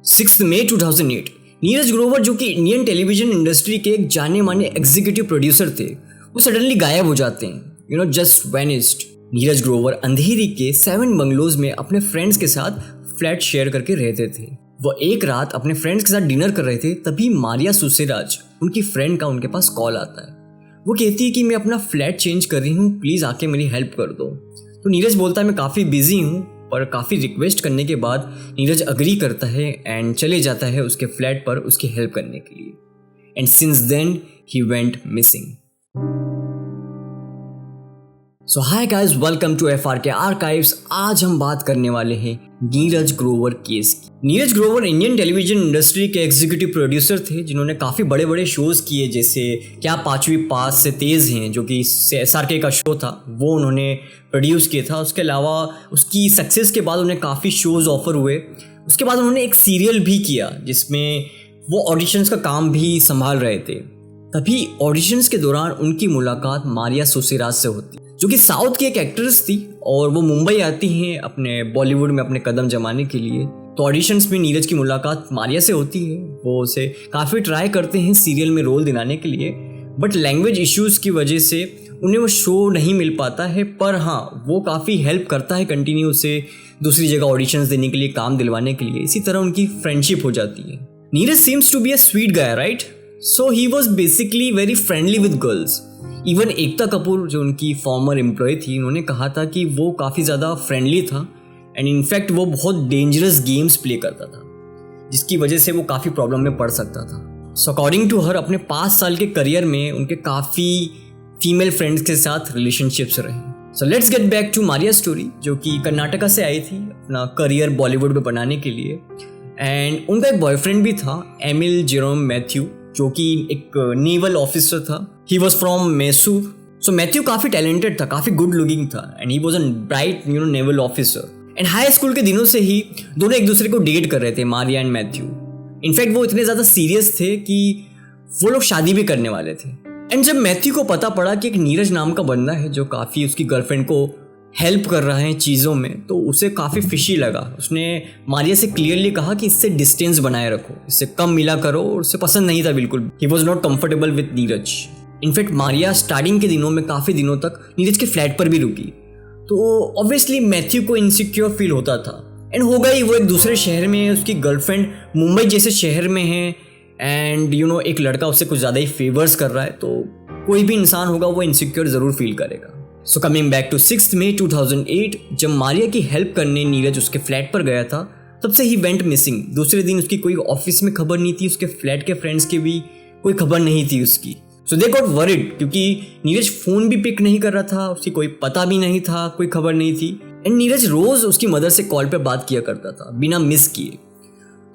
6 मई 2008 नीरज ग्रोवर, जो कि Indian television industry के एक जाने माने एग्जीक्यूटिव प्रोड्यूसर थे, वो सडनली गायब हो जाते हैं, जस्ट वैनिस्ड। नीरज ग्रोवर अंधेरी के 7 बंगलोज में अपने फ्रेंड्स के साथ फ्लैट शेयर करके रहते थे। वो एक रात अपने फ्रेंड्स के साथ डिनर कर रहे थे, तभी मारिया सुसेराज, उनकी फ्रेंड का उनके पास कॉल आता है। वो कहती है कि मैं अपना फ्लैट चेंज कर रही हूँ, प्लीज़ आके मेरी हेल्प कर दो। तो नीरज बोलता है मैं काफ़ी बिजी हूँ, पर काफ़ी रिक्वेस्ट करने के बाद नीरज अग्री करता है एंड चले जाता है उसके फ्लैट पर उसकी हेल्प करने के लिए। And since then he went missing. So hi guys, welcome to FRK archives. आज हम बात करने वाले हैं नीरज ग्रोवर केस की। Neeraj Grover Indian television industry के एग्जीक्यूटिव प्रोड्यूसर थे, जिन्होंने काफ़ी बड़े बड़े शोज़ किए, जैसे क्या पांचवी पास से तेज़ हैं, जो कि SRK का शो था, वो उन्होंने प्रोड्यूस किया था। उसके अलावा उसकी सक्सेस के बाद उन्हें काफ़ी शोज़ ऑफर हुए। उसके बाद उन्होंने एक सीरियल भी किया जिसमें वो ऑडिशंस का काम भी संभाल रहे थे। तभी ऑडिशंस के दौरान उनकी मुलाकात मारिया सुसेराज से होती, जो कि साउथ की एक एक्ट्रेस थी और वो मुंबई आती हैं अपने बॉलीवुड में अपने कदम जमाने के लिए। तो ऑडिशंस में नीरज की मुलाकात मारिया से होती है। वो उसे काफ़ी ट्राई करते हैं सीरियल में रोल दिलाने के लिए, बट लैंग्वेज इश्यूज़ की वजह से उन्हें वो शो नहीं मिल पाता है। पर हाँ, वो काफ़ी हेल्प करता है कंटिन्यू उसे दूसरी जगह ऑडिशंस देने के लिए, काम दिलवाने के लिए। इसी तरह उनकी फ्रेंडशिप हो जाती है। Neeraj seems to be a sweet guy, right? So he was basically very friendly with girls. Even Ekta Kapoor, जो उनकी फॉर्मर एम्प्लॉय थी, उन्होंने कहा था कि वो काफ़ी ज़्यादा फ्रेंडली था एंड इनफैक्ट वो बहुत डेंजरस गेम्स प्ले करता था, जिसकी वजह से वो काफ़ी प्रॉब्लम में पड़ सकता था। सो अकॉर्डिंग टू हर, अपने 5 साल के करियर में उनके काफ़ी फीमेल फ्रेंड्स के साथ रिलेशनशिप्स रहे। So let's get back to Maria story, जो कि कर्नाटका से आई थी अपना करियर बॉलीवुड में बनाने के लिए। एंड उनका एक बॉयफ्रेंड भी था, एमिल जेरोम मैथ्यू, जो कि एक नेवल ऑफिसर था। He was from Mysore. So Matthew काफ़ी टैलेंटेड था, काफ़ी गुड लुकिंग था and he was an bright naval officer. And high school के दिनों से ही दोनों एक दूसरे को डेट कर रहे थे, मारिया एंड मैथ्यू। इनफैक्ट वो इतने ज़्यादा सीरियस थे कि वो लोग शादी भी करने वाले थे। एंड जब मैथ्यू को पता पड़ा कि एक नीरज नाम का बंदा है जो काफ़ी उसकी गर्लफ्रेंड को हेल्प कर रहा है चीज़ों में, तो उसे काफ़ी फिशी लगा। उसने मारिया से क्लियरली कहा कि इससे डिस्टेंस बनाए रखो, इससे कम मिला करो, और उसे पसंद नहीं था बिल्कुल। He was not comfortable with Neeraj. In fact Maria starting के दिनों में काफ़ी दिनों तक नीरज के फ्लैट पर भी रुकी। तो ऑब्वियसली मैथ्यू को इनसिक्योर फील होता था। एंड हो गई, वो एक दूसरे शहर में है, उसकी गर्लफ्रेंड मुंबई जैसे शहर में है एंड एक लड़का उससे कुछ ज़्यादा ही फेवर्स कर रहा है, तो कोई भी इंसान होगा वो इनसिक्योर ज़रूर फील करेगा। सो कमिंग बैक टू 6 मई 2008, जब मारिया की हेल्प करने नीरज उसके फ्लैट पर गया था, तब से ही वेंट मिसिंग। दूसरे दिन उसकी कोई ऑफिस में खबर नहीं थी, उसके फ्लैट के फ्रेंड्स की भी कोई खबर नहीं थी उसकी। सो दे गॉट वरिड, क्योंकि नीरज फ़ोन भी पिक नहीं कर रहा था, उसकी कोई पता भी नहीं था, कोई खबर नहीं थी। एंड नीरज रोज़ उसकी मदर से कॉल पे बात किया करता था बिना मिस किए।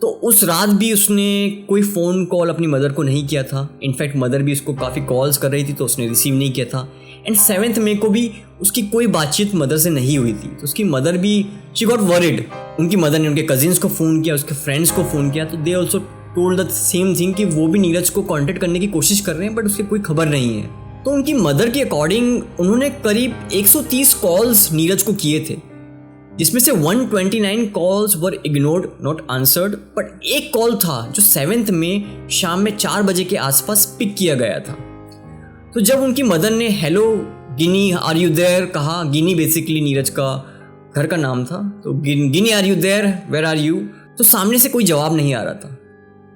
तो उस रात भी उसने कोई फ़ोन कॉल अपनी मदर को नहीं किया था। इनफैक्ट मदर भी उसको काफ़ी कॉल्स कर रही थी, तो उसने रिसीव नहीं किया था। एंड 7 मई को भी उसकी कोई बातचीत मदर से नहीं हुई थी, तो उसकी मदर भी शी गॉट वरिड। उनकी मदर ने उनके कजिन्स को फ़ोन किया, उसके फ्रेंड्स को फ़ोन किया, तो they also told the same thing कि वो भी नीरज को कॉन्टेक्ट करने की कोशिश कर रहे हैं, बट उसकी कोई खबर नहीं है। तो उनकी मदर के अकॉर्डिंग उन्होंने करीब 130 कॉल्स नीरज को किए थे, जिसमें से 129 calls were ignored, not answered. But एक कॉल था जो 7 में शाम में 4 बजे के आसपास पिक किया गया था। तो जब उनकी मदर ने hello Gini are you there कहा, गिनी बेसिकली नीरज का घर का नाम था, तो Ginny are you there, where are you, तो सामने से कोई जवाब नहीं आ रहा था।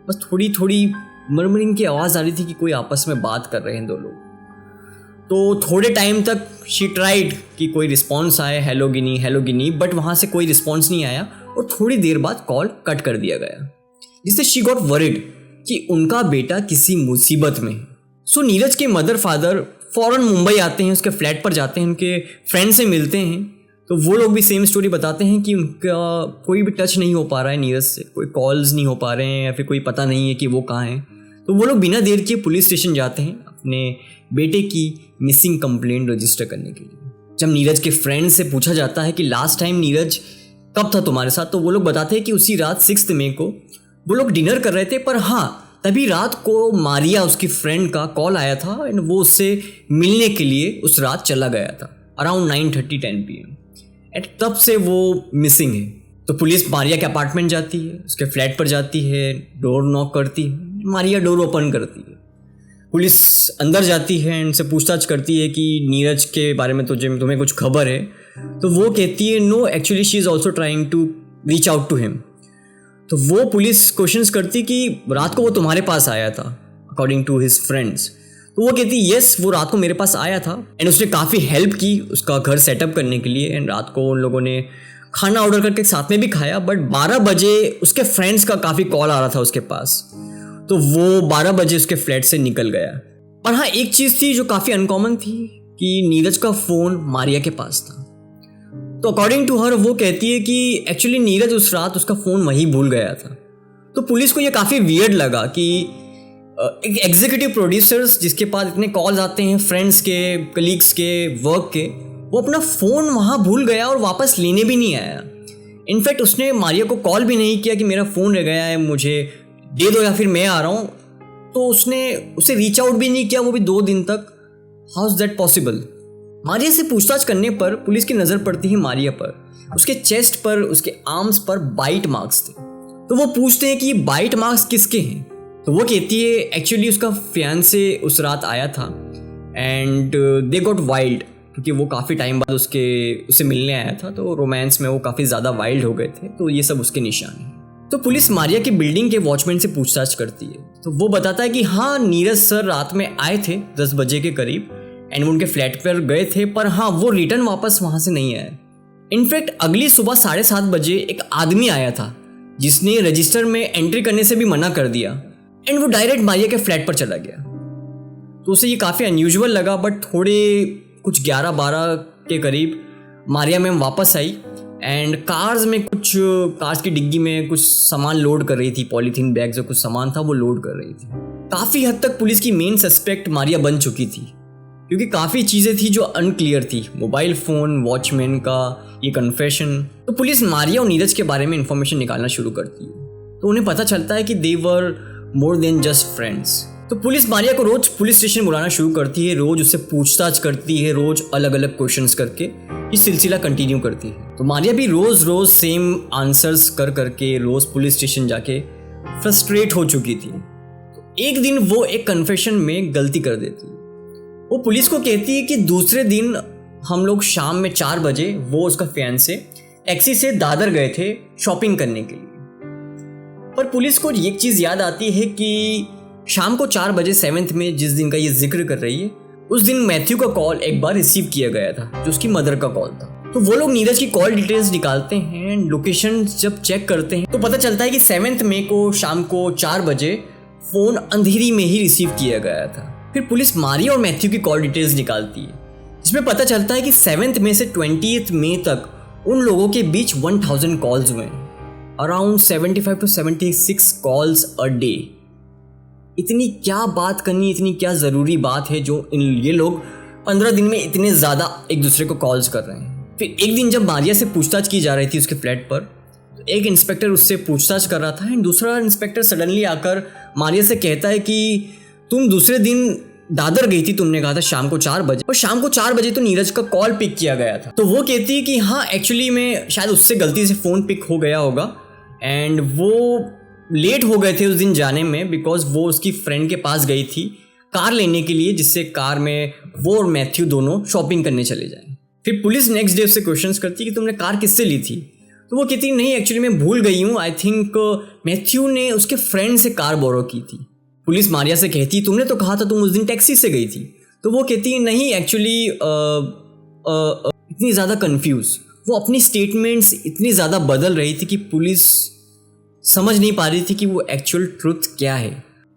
बस थोड़ी थोड़ी मर्मरिंग की आवाज़ आ रही थी कि कोई आपस में बात कर रहे हैं दो लोग। तो थोड़े टाइम तक शी ट्राइड कि कोई रिस्पॉन्स आए, हेलो गिनी, बट वहाँ से कोई रिस्पॉन्स नहीं आया और थोड़ी देर बाद कॉल कट कर दिया गया, जिससे शी गॉट वरिड कि उनका बेटा किसी मुसीबत में है। सो नीरज के मदर फादर फ़ौरन मुंबई आते हैं, उसके फ्लैट पर जाते हैं, उनके फ्रेंड से मिलते हैं। तो वो लोग भी सेम स्टोरी बताते हैं कि उनका कोई भी टच नहीं हो पा रहा है नीरज से, कोई कॉल्स नहीं हो पा रहे हैं या फिर कोई पता नहीं है कि वो कहाँ हैं। तो वो लोग बिना देर किए पुलिस स्टेशन जाते हैं अपने बेटे की मिसिंग कंप्लेंट रजिस्टर करने के लिए। जब नीरज के फ्रेंड से पूछा जाता है कि लास्ट टाइम नीरज कब था तुम्हारे साथ, तो वो लोग बताते हैं कि उसी रात 6 मई को वो लोग डिनर कर रहे थे। पर हाँ, तभी रात को मारिया, उसकी फ्रेंड का कॉल आया था एंड वो उससे मिलने के लिए उस रात चला गया था अराउंड 9:30-10 PM। एंड तब से वो मिसिंग है। तो पुलिस मारिया के अपार्टमेंट जाती है, उसके फ्लैट पर जाती है, डोर नॉक करती है, मारिया डोर ओपन करती है। पुलिस अंदर जाती है, इनसे पूछताछ करती है कि नीरज के बारे में तुम्हें कुछ खबर है। तो वो कहती है no, actually she is also trying to reach out to him. तो वो पुलिस क्वेश्चंस करती कि रात को वो तुम्हारे पास आया था अकॉर्डिंग टू हिज फ्रेंड्स। तो वो कहती यस, वो रात को मेरे पास आया था एंड उसने काफ़ी हेल्प की उसका घर सेटअप करने के लिए। एंड रात को उन लोगों ने खाना ऑर्डर करके साथ में भी खाया, बट 12 बजे उसके फ्रेंड्स का काफ़ी कॉल आ रहा था उसके पास, तो वो 12 बजे उसके फ्लैट से निकल गया। पर हाँ, एक चीज़ थी जो काफ़ी अनकॉमन थी कि नीरज का फ़ोन मारिया के पास था। तो अकॉर्डिंग टू हर वो कहती है कि एक्चुअली नीरज उस रात उसका फ़ोन वहीं भूल गया था। तो पुलिस को ये काफ़ी वियर्ड लगा कि एक एग्जीक्यूटिव प्रोड्यूसर्स जिसके पास इतने कॉल्स आते हैं फ्रेंड्स के, कलीग्स के, वर्क के, वो अपना फ़ोन वहाँ भूल गया और वापस लेने भी नहीं आया। इनफैक्ट उसने मारिया को कॉल भी नहीं किया कि मेरा फ़ोन रह गया है, मुझे दे दो या फिर मैं आ रहा हूँ। तो उसने उसे रीच आउट भी नहीं किया, वो भी 2 दिन तक। How is that possible? Maria से पूछताछ करने पर पुलिस की नज़र पड़ती है मारिया पर, उसके चेस्ट पर, उसके आर्म्स पर बाइट मार्क्स थे। तो वो पूछते हैं कि ये बाइट मार्क्स किसके हैं। तो वो कहती है एक्चुअली उसका फियांसे उस रात आया था एंड दे गॉट वाइल्ड, क्योंकि वो काफ़ी टाइम बाद उससे मिलने आया था, तो रोमांस में वो काफ़ी ज़्यादा वाइल्ड हो गए थे। तो ये सब उसके निशान हैं। तो पुलिस मारिया की बिल्डिंग के वॉचमैन से पूछताछ करती है। तो वो बताता है कि हाँ, नीरज सर रात में आए थे 10 बजे के करीब एंड वो उनके फ्लैट पर गए थे, पर हाँ, वो रिटर्न वापस वहाँ से नहीं आए। इनफैक्ट अगली सुबह 7:30 बजे एक आदमी आया था जिसने रजिस्टर में एंट्री करने से भी मना कर दिया एंड वो डायरेक्ट मारिया के फ्लैट पर चला गया। तो उसे ये काफ़ी अनयूजुअल लगा, बट थोड़े कुछ 11-12 के करीब मारिया मैम वापस आई एंड कार्स की डिग्गी में कुछ सामान लोड कर रही थी, पॉलीथीन बैग जो कुछ सामान था वो लोड कर रही थी। काफ़ी हद तक पुलिस की मेन सस्पेक्ट मारिया बन चुकी थी, क्योंकि काफ़ी चीज़ें थी जो अनक्लियर थी, मोबाइल फ़ोन, वॉचमैन का ये कन्फेशन। तो पुलिस मारिया और नीरज के बारे में इंफॉर्मेशन निकालना शुरू करती है। तो उन्हें पता चलता है कि दे वर मोर देन जस्ट फ्रेंड्स। तो पुलिस मारिया को रोज पुलिस स्टेशन बुलाना शुरू करती है, रोज उससे पूछताछ करती है, रोज अलग अलग क्वेश्चंस करके ये सिलसिला कंटिन्यू करती है। तो मारिया भी रोज सेम आंसर्स कर करके रोज पुलिस स्टेशन जाके फ्रस्ट्रेट हो चुकी थी। तो एक दिन वो एक कन्फेशन में गलती कर देती है। वो पुलिस को कहती है कि दूसरे दिन हम लोग शाम में 4 बजे वो उसका फियांसे टैक्सी से दादर गए थे शॉपिंग करने के लिए। पर पुलिस को एक चीज़ याद आती है कि शाम को 4 बजे 7th में जिस दिन का ये जिक्र कर रही है, उस दिन मैथ्यू का कॉल एक बार रिसीव किया गया था, जो उसकी मदर का कॉल था। तो वो लोग नीरज की कॉल डिटेल्स निकालते हैं, लोकेशन जब चेक करते हैं तो पता चलता है कि 7 मई को शाम को 4 बजे फ़ोन अंधेरी में ही रिसीव किया गया था। फिर पुलिस मारिया और मैथ्यू की कॉल डिटेल्स निकालती है, जिसमें पता चलता है कि 7 मई से 20 मई तक उन लोगों के बीच 1000 कॉल्स हुए, around 75 to 76 calls a day. इतनी क्या बात करनी, इतनी क्या ज़रूरी बात है जो ये लोग 15 दिन में इतने ज़्यादा एक दूसरे को कॉल्स कर रहे हैं। फिर एक दिन जब मारिया से पूछताछ की जा रही थी उसके फ्लैट पर, तो एक इंस्पेक्टर उससे पूछताछ कर रहा था एंड दूसरा इंस्पेक्टर सडनली आकर मारिया से कहता है कि तुम दूसरे दिन दादर गई थी, तुमने कहा था शाम को 4 बजे, और शाम को 4 बजे तो नीरज का कॉल पिक किया गया था। तो वो कहती है कि हाँ, एक्चुअली में शायद उससे गलती से फ़ोन पिक हो गया होगा एंड वो लेट हो गए थे उस दिन जाने में, बिकॉज वो उसकी फ्रेंड के पास गई थी कार लेने के लिए, जिससे कार में वो और मैथ्यू दोनों शॉपिंग करने चले जाएं। फिर पुलिस नेक्स्ट डे उससे क्वेश्चंस करती कि तुमने कार किससे ली थी। तो वो कहती नहीं, एक्चुअली मैं भूल गई हूँ, आई थिंक मैथ्यू ने उसके फ्रेंड से कार बोरो की थी। पुलिस मारिया से कहती तुमने तो कहा था तुम उस दिन टैक्सी से गई थी। तो वो कहती नहीं, एक्चुअली इतनी ज़्यादा कन्फ्यूज़, वो अपनी स्टेटमेंट्स इतनी ज़्यादा बदल रही थी कि पुलिस समझ नहीं पा रही थी कि वो एक्चुअल ट्रुथ क्या है।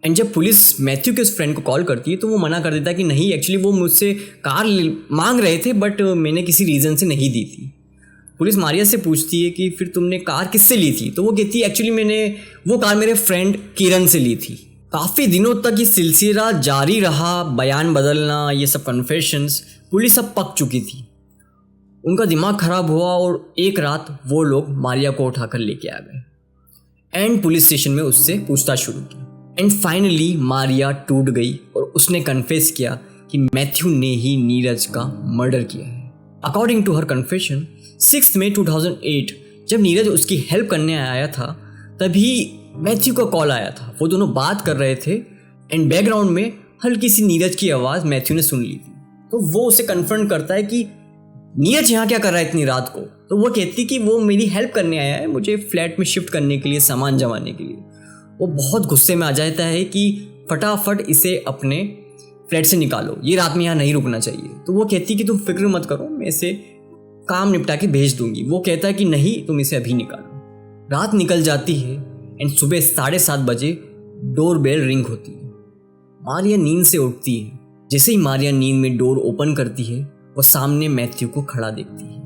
एंड जब पुलिस मैथ्यू के उस फ्रेंड को कॉल करती है तो वो मना कर देता है कि नहीं, एक्चुअली वो मुझसे कार मांग रहे थे, बट मैंने किसी रीज़न से नहीं दी थी। पुलिस मारिया से पूछती है कि फिर तुमने कार किससे ली थी। तो वो कहती है एक्चुअली मैंने वो कार मेरे फ्रेंड किरण से ली थी। काफ़ी दिनों तक ये सिलसिला जारी रहा, बयान बदलना, ये सब कन्फेशंस। पुलिस अब पक चुकी थी, उनका दिमाग ख़राब हुआ और एक रात वो लोग मारिया को उठाकर लेके आ गए एंड पुलिस स्टेशन में उससे पूछताछ शुरू की। एंड फाइनली मारिया टूट गई और उसने कन्फेस किया कि मैथ्यू ने ही नीरज का मर्डर किया है। अकॉर्डिंग टू हर कन्फेशन, 6 मई 2008 जब नीरज उसकी हेल्प करने आया था तभी मैथ्यू का कॉल आया था। वो दोनों बात कर रहे थे एंड बैकग्राउंड में हल्की सी नीरज की आवाज़ मैथ्यू ने सुन ली थी। तो वो उसे कन्फ्रंट करता है कि नीरज यहाँ क्या कर रहा है इतनी रात को। तो वो कहती कि वो मेरी हेल्प करने आया है, मुझे फ्लैट में शिफ्ट करने के लिए, सामान जमाने के लिए। वो बहुत गुस्से में आ जाता है कि फटाफट इसे अपने फ्लैट से निकालो, ये रात में यहाँ नहीं रुकना चाहिए। तो वो कहती कि तुम फिक्र मत करो, मैं इसे काम निपटा के भेज दूंगी। वो कहता है कि नहीं, तुम इसे अभी निकालो। रात निकल जाती है एंड सुबह 7:30 बजे डोर बेल रिंग होती है। मारिया नींद से उठती है। जैसे ही मारिया नींद में डोर ओपन करती है वो सामने मैथ्यू को खड़ा देखती है।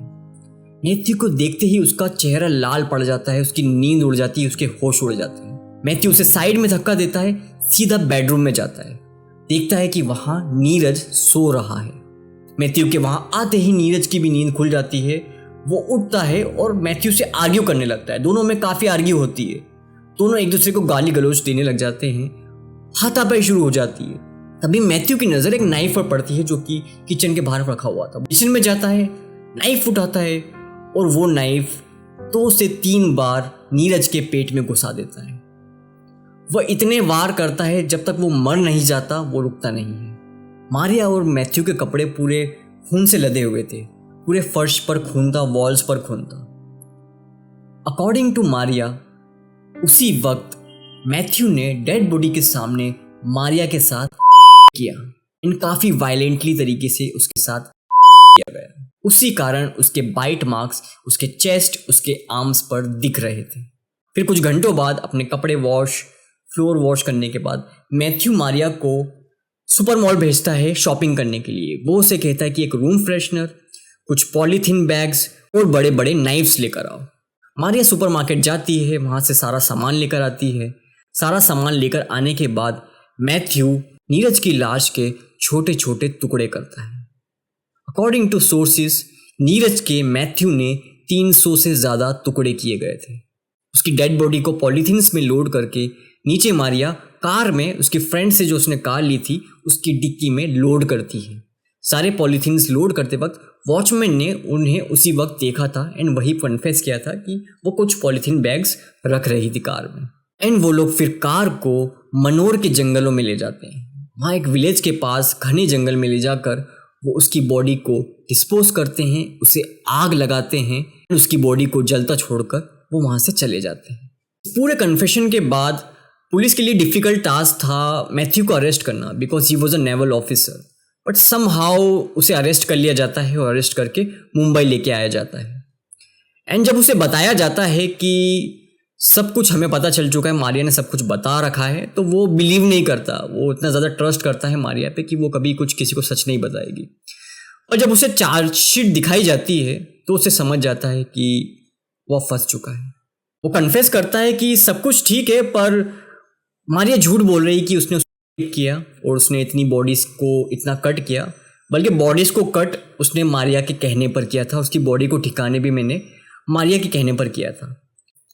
मैथ्यू को देखते ही उसका चेहरा लाल पड़ जाता है, उसकी नींद उड़ जाती है, उसके होश उड़ जाते हैं। मैथ्यू उसे साइड में धक्का देता है, सीधा बेडरूम में जाता है। देखता है कि वहाँ नीरज सो रहा है। मैथ्यू के वहाँ आते ही नीरज की भी नींद खुल जाती है। वो उठता है और मैथ्यू से आर्ग्यू करने लगता है। दोनों में काफ़ी आर्ग्यू होती है। दोनों एक दूसरे को गाली गलौज देने लग जाते हैं, हाथापाई शुरू हो जाती है। तभी मैथ्यू की नज़र एक नाइफ पर पड़ती है जो कि किचन के बाहर रखा हुआ था। किचन में जाता है, नाइफ उठाता है और वो नाइफ 2 से 3 बार नीरज के पेट में घुसा देता है। वह इतने वार करता है जब तक वो मर नहीं जाता, वो रुकता नहीं है। मारिया और मैथ्यू के कपड़े पूरे खून से लदे हुए थे। पूरे फर्श पर खून था, वॉल्स पर खून था। अकॉर्डिंग टू मारिया, उसी वक्त मैथ्यू ने डेड बॉडी के सामने मारिया के साथ किया। इन काफ़ी वायलेंटली तरीके से उसके साथ किया गया। उसी कारण उसके बाइट मार्क्स उसके चेस्ट, उसके आर्म्स पर दिख रहे थे। फिर कुछ घंटों बाद अपने कपड़े फ्लोर वॉश करने के बाद मैथ्यू मारिया को सुपर मॉल भेजता है शॉपिंग करने के लिए। वो उसे कहता है कि एक रूम फ्रेशनर, कुछ पॉलीथीन बैग्स और बड़े बड़े नाइफ्स लेकर आओ। मारिया सुपरमार्केट जाती है, वहाँ से सारा सामान लेकर आती है। सारा सामान लेकर आने के बाद मैथ्यू नीरज की लाश के छोटे छोटे टुकड़े करता है। अकॉर्डिंग टू सोर्सेस, नीरज के मैथ्यू ने 300 से ज़्यादा टुकड़े किए गए थे। उसकी डेड बॉडी को पॉलीथीन्स में लोड करके नीचे मारिया कार में उसके फ्रेंड से जो उसने कार ली थी उसकी डिक्की में लोड करती है। सारे पॉलीथीन्स लोड करते वक्त वॉचमैन ने उन्हें उसी वक्त देखा था एंड वही कन्फेस किया था कि वो कुछ पॉलीथीन बैग्स रख रही थी कार में। एंड वो लोग फिर कार को मनोर के जंगलों में ले जाते हैं। वहाँ एक विलेज के पास घने जंगल में ले जाकर वो उसकी बॉडी को डिस्पोज करते हैं, उसे आग लगाते हैं, उसकी बॉडी को जलता छोड़कर वो वहाँ से चले जाते हैं। पूरे कन्फेशन के बाद पुलिस के लिए डिफ़िकल्ट टास्क था मैथ्यू को अरेस्ट करना, because he was a naval officer. But somehow उसे अरेस्ट कर लिया जाता है और अरेस्ट करके मुंबई लेके आया जाता है। एंड जब उसे बताया जाता है कि सब कुछ हमें पता चल चुका है, मारिया ने सब कुछ बता रखा है, तो वो बिलीव नहीं करता। वो इतना ज़्यादा ट्रस्ट करता है मारिया पे कि वो कभी कुछ किसी को सच नहीं बताएगी। और जब उसे चार्जशीट दिखाई जाती है तो उसे समझ जाता है कि वह फंस चुका है। वो कन्फेस करता है कि सब कुछ ठीक है, पर मारिया झूठ बोल रही कि उसने किया और उसने इतनी बॉडीज़ को इतना कट किया, बल्कि बॉडीज़ को कट उसने मारिया के कहने पर किया था। उसकी बॉडी को ठिकाने भी मैंने मारिया के कहने पर किया था।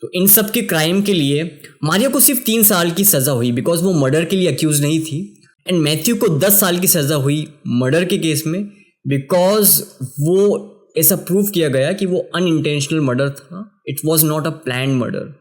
तो इन सब के क्राइम के लिए मारिया को सिर्फ 3 साल की सज़ा हुई, बिकॉज वो मर्डर के लिए अक्यूज़ नहीं थी। एंड मैथ्यू को 10 साल की सज़ा हुई मर्डर के केस में, बिकॉज वो ऐसा प्रूव किया गया कि वो अनइंटेंशनल मर्डर था, it was not a plan murder.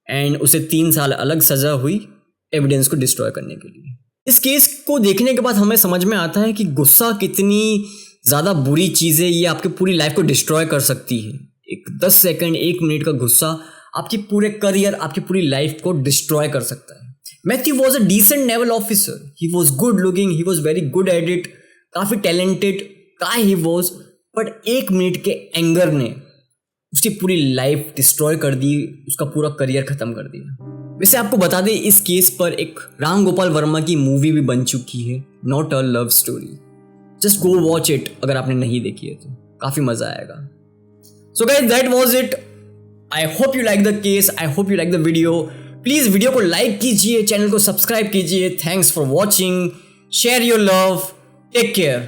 And उसे 3 साल अलग सज़ा हुई एविडेंस को डिस्ट्रॉय करने के लिए। इस केस को देखने के बाद हमें समझ में आता है कि गुस्सा कितनी ज़्यादा बुरी चीज़ है। ये आपकी पूरी लाइफ को डिस्ट्रॉय कर सकती है। एक 10 सेकंड 1 मिनट का गुस्सा आपकी पूरे करियर, आपकी पूरी लाइफ को डिस्ट्रॉय कर सकता है। Matthew was a decent naval officer, he was good looking, he was very good at it, काफ़ी talented guy he was. But 1 minute के एंगर ने उसकी पूरी लाइफ डिस्ट्रॉय कर दी, उसका पूरा करियर ख़त्म कर दिया। वैसे आपको बता दें, इस केस पर एक राम गोपाल वर्मा की मूवी भी बन चुकी है, not a love story. Just go watch it अगर आपने नहीं देखी है तो, काफ़ी मज़ा आएगा। So guys, that was it. I hope you like the case, I hope you like the video. Please video को लाइक कीजिए, चैनल को सब्सक्राइब कीजिए। Thanks for watching, share your love, take care.